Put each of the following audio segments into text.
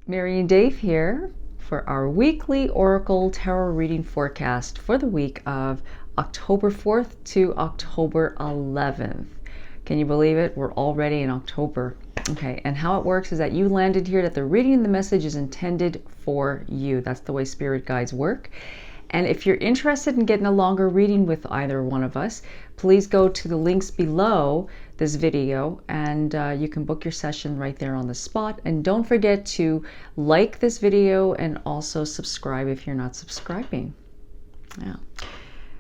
Mary and Dave here for our weekly Oracle Tarot reading forecast for the week of October 4th to October 11th. Can you believe it? We're already in October. Okay, and how it works is that you landed here, that the reading and the message is intended for you. That's the way spirit guides work. And if you're interested in getting a longer reading with either one of us, please go to the links below this video and you can book your session right there on the spot. And don't forget to like this video and also subscribe if you're not subscribing. Yeah.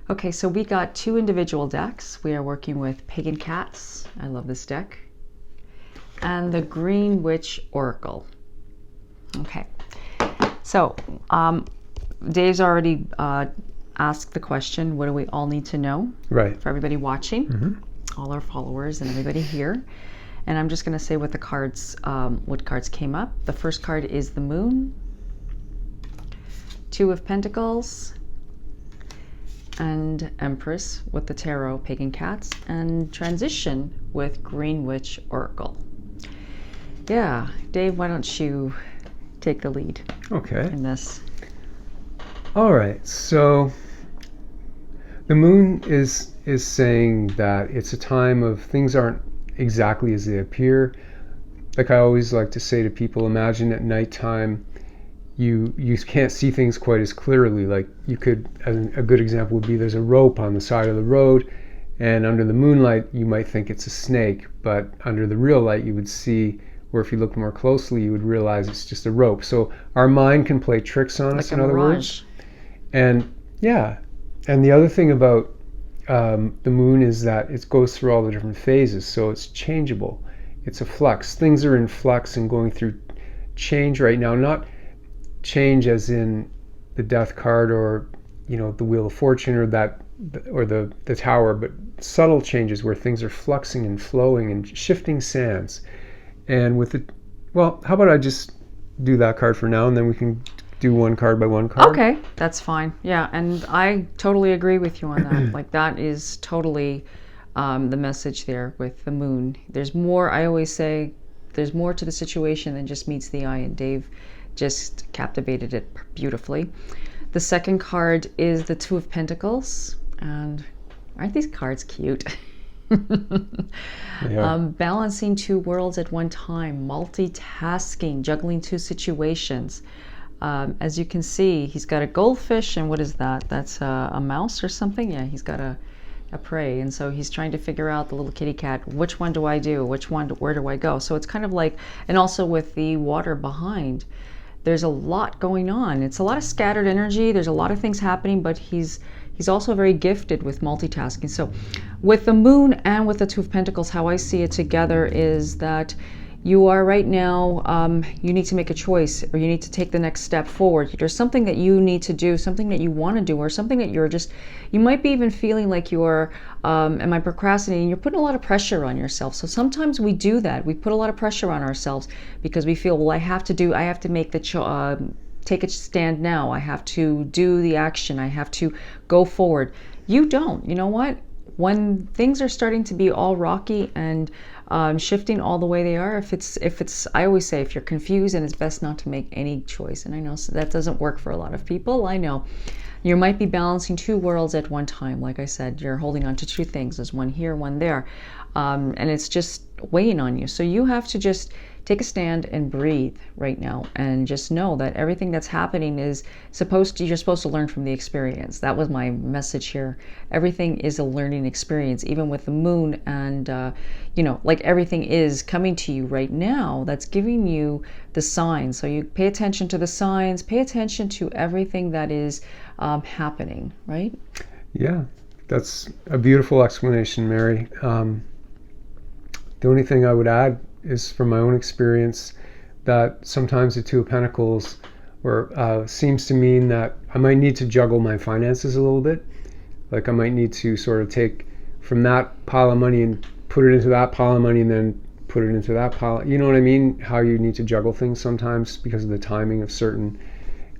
Okay, so we got two individual decks. We are working with Pagan Cats. I love this deck. And the Green Witch Oracle. Okay, so Dave's already asked the question, what do we all need to know? Right. For everybody watching, all our followers and everybody here. And I'm just going to say what the cards, what cards came up. The first card is the Moon, Two of Pentacles, and Empress with the Tarot Pagan Cats, and Transition with Green Witch Oracle. Yeah, Dave, why don't you take the lead in this? All right, so the Moon is saying that it's a time of things aren't exactly as they appear. Like I always like to say to people, imagine at nighttime you can't see things quite as clearly. Like you could, a good example would be there's a rope on the side of the road, and under the moonlight you might think it's a snake, but under the real light you would see, or if you look more closely you would realize it's just a rope. So our mind can play tricks on us, in other words. And yeah, and the other thing about the Moon is that it goes through all the different phases, so it's changeable. It's a flux. Things are in flux and going through change right now. Not change as in the Death card or the Wheel of Fortune or the Tower, but subtle changes where things are fluxing and flowing and shifting sands. And with it, well, how about I just do that card for now, and then we can do one card by one card? Okay, that's fine. Yeah, and I totally agree with you on that. Like that is totally the message there with the Moon. There's more, I always say, there's more to the situation than just meets the eye, and Dave just captivated it beautifully. The second card is the Two of Pentacles, and aren't these cards cute? Balancing two worlds at one time, multitasking, juggling two situations. As you can see, he's got a goldfish, and what is that? That's a mouse or something? Yeah, he's got a prey, and so he's trying to figure out, the little kitty cat, which one do I do? Where do I go? So it's kind of like, and also with the water behind, there's a lot going on. It's a lot of scattered energy. There's a lot of things happening, but he's also very gifted with multitasking. So with the Moon and with the Two of Pentacles, how I see it together is that you are right now, you need to make a choice, or you need to take the next step forward. There's something that you need to do, something that you want to do, or something that you might be even feeling like you are, am I procrastinating? You're putting a lot of pressure on yourself. So sometimes we do that. We put a lot of pressure on ourselves because we feel, well, I have to make take a stand now. I have to do the action. I have to go forward. You don't. You know what? When things are starting to be all rocky and shifting all the way they are, if it's, I always say, if you're confused, and it's best not to make any choice. And I know that doesn't work for a lot of people. I know. You might be balancing two worlds at one time. Like I said, you're holding on to two things. There's one here, one there. And it's just weighing on you. So you have to just take a stand and breathe right now, and just know that everything that's happening is you're supposed to learn from the experience. That was my message here. Everything is a learning experience, even with the Moon, and like everything is coming to you right now, that's giving you the signs. So you pay attention to the signs, pay attention to everything that is happening, right? Yeah, that's a beautiful explanation, Mary. The only thing I would add is, from my own experience, that sometimes the Two of Pentacles seems to mean that I might need to juggle my finances a little bit. Like I might need to sort of take from that pile of money and put it into that pile of money, and then put it into that pile. You know what I mean? How you need to juggle things sometimes because of the timing of certain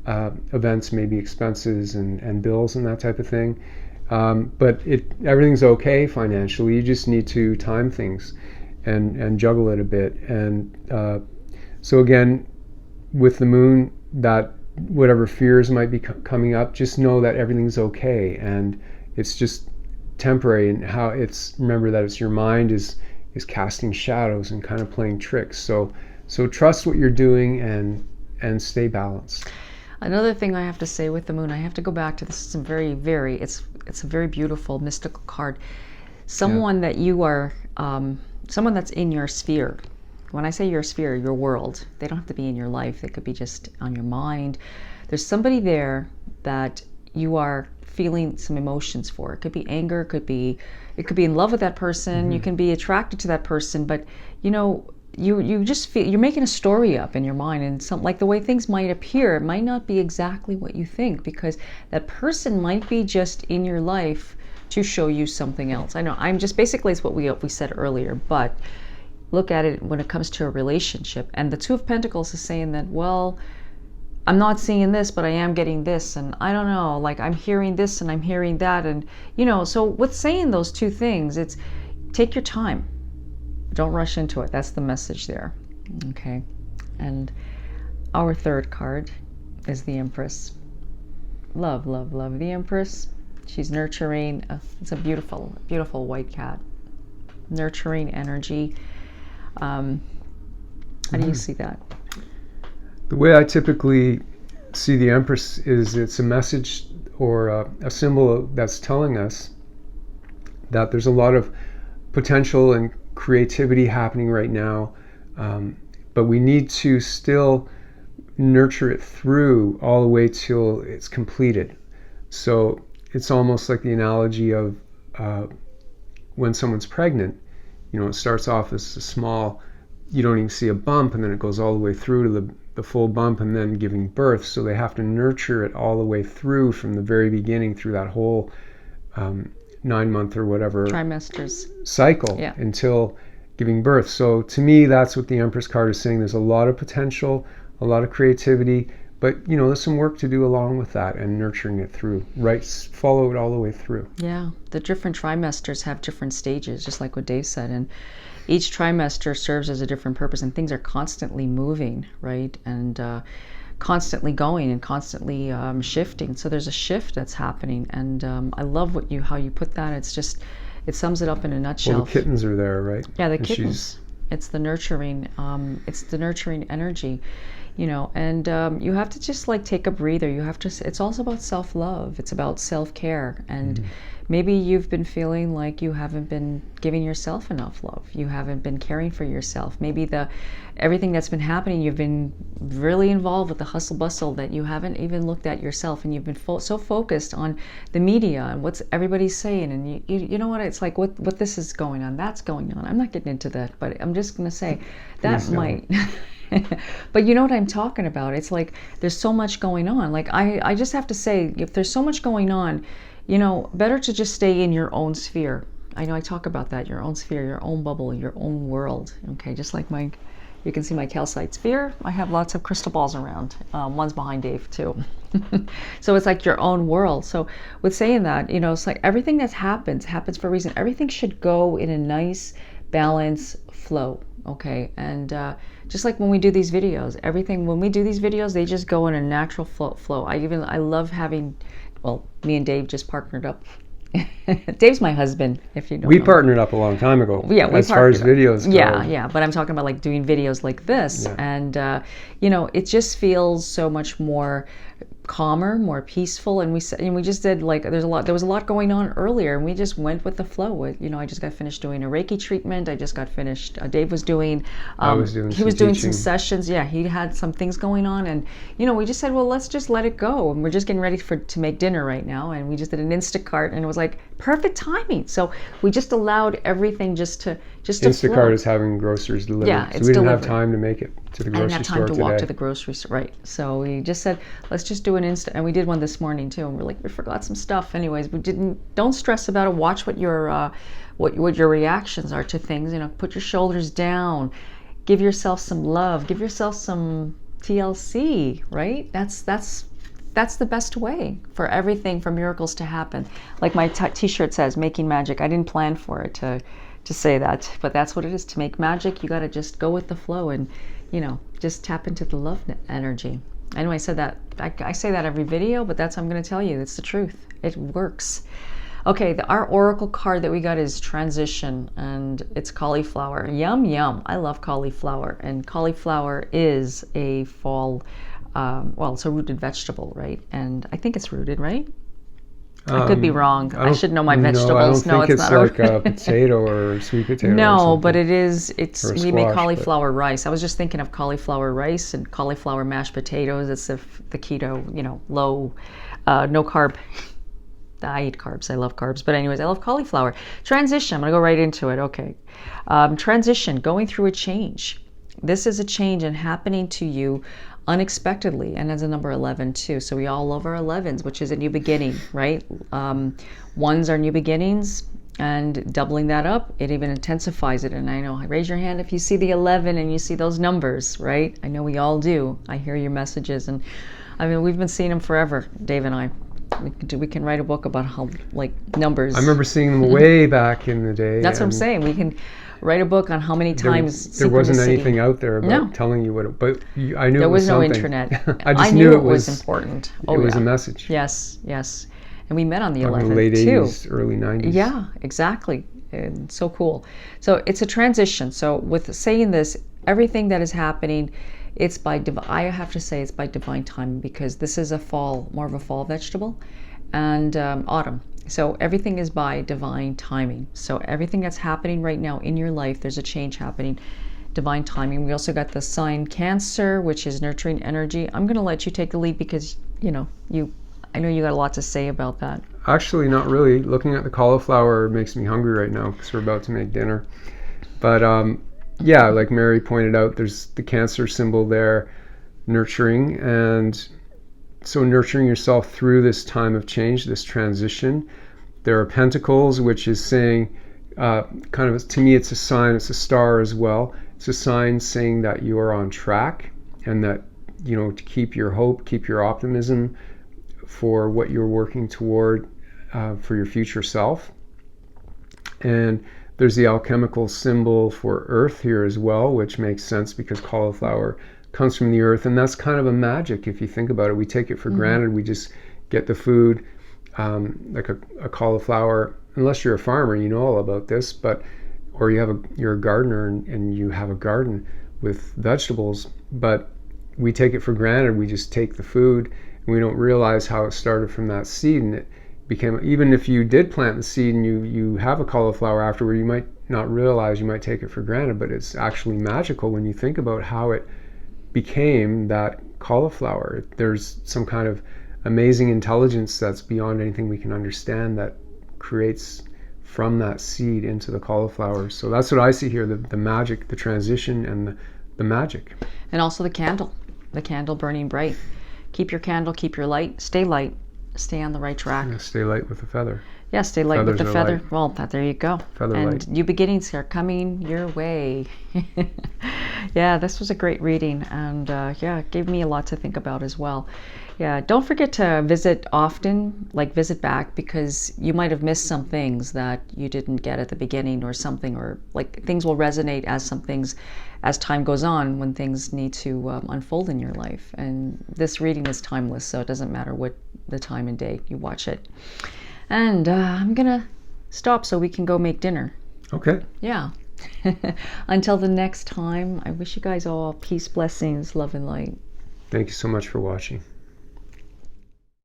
events, maybe expenses and bills and that type of thing. But everything's okay financially. You just need to time things and juggle it a bit. And so again, with the moon, that whatever fears might be coming up, just know that everything's okay, and it's just temporary. And how it's, remember that it's your mind is casting shadows and kind of playing tricks. So trust what you're doing and stay balanced. Another thing I have to say with the moon, I have to go back to this. It's a it's a very beautiful mystical card. Someone that you are, someone that's in your sphere. When I say your sphere, your world, they don't have to be in your life. They could be just on your mind. There's somebody there that you are feeling some emotions for. It could be anger. It could be in love with that person. You can be attracted to that person, but you just feel you're making a story up in your mind, and some, like the way things might appear, it might not be exactly what you think, because that person might be just in your life to show you something else. I know I'm just basically it's what we said earlier, but look at it when it comes to a relationship. And the Two of Pentacles is saying that, well, I'm not seeing this, but I am getting this, and I don't know, like I'm hearing this and I'm hearing that, and so with saying those two things, it's take your time. Don't rush into it. That's the message there. Okay. And our third card is the Empress. Love, love, love the Empress. She's nurturing. It's a beautiful, beautiful white cat. Nurturing energy. How do you see that? The way I typically see the Empress is it's a message or a symbol that's telling us that there's a lot of potential and creativity happening right now, but we need to still nurture it through all the way till it's completed. So it's almost like the analogy of when someone's pregnant. It starts off as a small, you don't even see a bump, and then it goes all the way through to the full bump and then giving birth. So they have to nurture it all the way through from the very beginning through that whole 9-month or whatever trimesters cycle until giving birth. So to me, that's what the Empress card is saying. There's a lot of potential, a lot of creativity, but there's some work to do along with that and nurturing it through. Right, follow it all the way through. Yeah, the different trimesters have different stages, just like what Dave said, and each trimester serves as a different purpose, and things are constantly moving, right, and constantly going and constantly shifting. So there's a shift that's happening, and I love how you put that. It's just, it sums it up in a nutshell. Well, the kittens are there, right? Yeah, the kittens. It's the nurturing. It's the nurturing energy, and you have to just like take a breather. You have to. It's also about self-love. It's about self-care, and maybe you've been feeling like you haven't been giving yourself enough love. You haven't been caring for yourself. Maybe everything that's been happening, you've been really involved with the hustle bustle that you haven't even looked at yourself, and you've been so focused on the media and what's everybody's saying, and you know what, it's like what this is going on, that's going on. I'm not getting into that, but I'm just going to say that might but you know what I'm talking about. It's like there's so much going on. Like I just have to say, if there's so much going on, better to just stay in your own sphere. I know I talk about that, your own sphere, your own bubble, your own world. Okay, just like you can see my calcite sphere. I have lots of crystal balls around. One's behind Dave too. So it's like your own world. So with saying that, it's like everything that happens for a reason. Everything should go in a nice balance flow. Okay, and just like when we do these videos, when we do these videos, they just go in a natural flow. I love having, well, me and Dave just partnered up. Dave's my husband, if you know. We partnered up a long time ago. Yeah, as far as videos go. Yeah, but I'm talking about like doing videos like this, and it just feels so much more calmer, more peaceful, and we just did like there was a lot going on earlier, and we just went with the flow. I just got finished doing a Reiki treatment. I just got finished. Dave was doing. He was doing some sessions. Yeah, he had some things going on, and we just said, well, let's just let it go, and we're just getting ready to make dinner right now, and we just did an Instacart, and it was like perfect timing. So we just allowed everything just to Instacart flow. Is having groceries delivered. Yeah, so we didn't have time to make it to the grocery store. I didn't have time to walk to the grocery store, right? So we just said, let's just do an Insta, and we did one this morning too. And we're like, we forgot some stuff. Anyways, don't stress about it. Watch what your reactions are to things. Put your shoulders down, give yourself some love, give yourself some TLC, right? That's the best way for everything, for miracles to happen. Like my t-shirt says, making magic. I didn't plan for it to say that, but that's what it is. To make magic, you got to just go with the flow, and just tap into the love energy. I know I said that, I say that every video, but that's what I'm going to tell you. It's the truth. It works. Okay, our oracle card that we got is transition, and it's cauliflower. Yum, yum. I love cauliflower, and cauliflower is a fall, well, it's a rooted vegetable, right? And I think it's rooted, right? I could be wrong. I should know my vegetables. No, I don't think it's like a potato or sweet potato. No, but it is. We make squash, cauliflower rice. I was just thinking of cauliflower rice and cauliflower mashed potatoes. It's the keto, low, no carb. I eat carbs. I love carbs. But anyways, I love cauliflower. Transition. I'm going to go right into it. Okay. Transition. Going through a change. This is a change and happening to you unexpectedly, and as a number 11 too. So we all love our 11s, which is a new beginning, right? Ones are new beginnings, and doubling that up, it even intensifies it. And I know, raise your hand if you see the 11 and you see those numbers, right? I know we all do. I hear your messages, and I mean, we've been seeing them forever, Dave and I. We can write a book about how, like, numbers. I rember seeing them way back in the day. That's what I'm saying. We can write a book on how many times there wasn't anything out there about telling you but I knew there it was no something. Internet. I just knew it was important. It was a message. Yes, and we met on the 11th late too. 80s, early 90s. Yeah, exactly. And so cool. So it's a transition. So with saying this, everything that is happening, it's I have to say it's by divine timing, because this is more of a fall vegetable, and autumn. So everything is by divine timing. So everything that's happening right now in your life, there's a change happening, divine timing. We also got the sign Cancer, which is nurturing energy. I'm going to let you take the lead, because I know you got a lot to say about that. Actually, not really. Looking at the cauliflower makes me hungry right now, because we're about to make dinner. But yeah, like Mary pointed out, there's the Cancer symbol there, nurturing, and so nurturing yourself through this time of change, this transition. There are Pentacles, which is saying, kind of, to me, it's a sign, it's a star as well. It's a sign saying that you are on track, and that, to keep your hope, keep your optimism for what you're working toward, for your future self. And there's the alchemical symbol for Earth here as well, which makes sense, because cauliflower comes from the earth, and that's kind of a magic if you think about it. We take it for granted. We just get the food, like a cauliflower, unless you're a farmer, you know all about this, or you're a gardener and you have a garden with vegetables, but we take it for granted. We just take the food, and we don't realize how it started from that seed, and it became, even if you did plant the seed and you have a cauliflower afterward, you might not realize, you might take it for granted, but it's actually magical when you think about how it became that cauliflower. There's some kind of amazing intelligence that's beyond anything we can understand that creates from that seed into the cauliflower. So that's what I see here, the magic, the transition, and the magic. And also the candle burning bright. Keep your candle, keep your light, stay on the right track. Yeah, stay light with a feather. Yeah, stay light with the feather. Light. Well, there you go. Feather and light. New beginnings are coming your way. Yeah, this was a great reading, and yeah, it gave me a lot to think about as well. Yeah, don't forget to visit often, visit back, because you might have missed some things that you didn't get at the beginning, or something, or things will resonate as time goes on, when things need to unfold in your life. And this reading is timeless, so it doesn't matter what the time and day you watch it. And I'm gonna stop so we can go make dinner. Okay. Yeah. Until the next time, I wish you guys all peace, blessings, love, and light. Thank you so much for watching.